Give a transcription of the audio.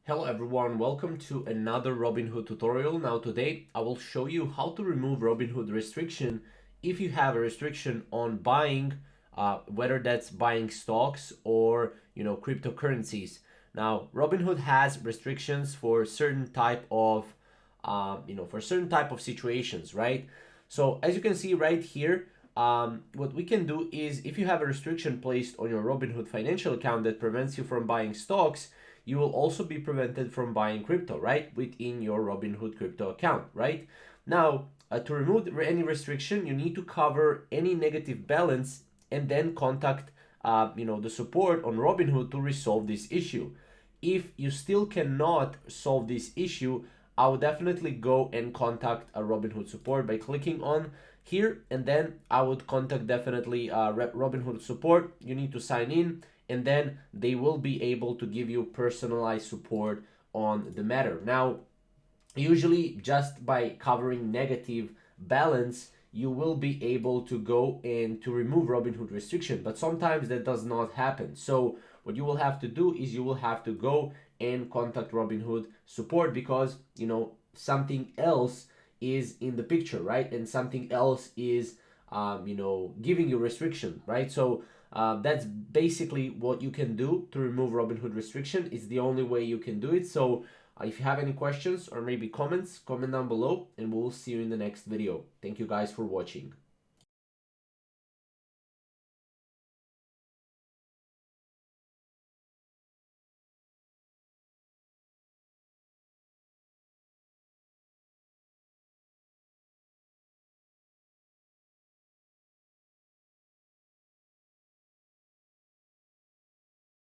Hello everyone, welcome to another Robinhood tutorial. Now today I will show you how to remove Robinhood restriction if you have a restriction on buying, whether that's buying stocks or cryptocurrencies. Now Robinhood has restrictions for certain type of situations, right? So as you can see right here, what we can do is if you have a restriction placed on your Robinhood financial account that prevents you from buying stocks, you will also be prevented from buying crypto, right, within your Robinhood crypto account, right? Now, to remove any restriction, you need to cover any negative balance and then contact, the support on Robinhood to resolve this issue. If you still cannot solve this issue, I would definitely go and contact a Robinhood support by clicking on here, and then I would contact definitely Robinhood support. You need to sign in, and then they will be able to give you personalized support on the matter. Now, usually just by covering negative balance, you will be able to go and to remove Robinhood restriction, but sometimes that does not happen. So what you will have to do is you will have to go and contact Robinhood support because something else is in the picture, right? And something else is giving you restriction, right? So that's basically what you can do to remove Robinhood restriction. It's the only way you can do it. So if you have any questions or maybe comments, comment down below and we'll see you in the next video. Thank you guys for watching.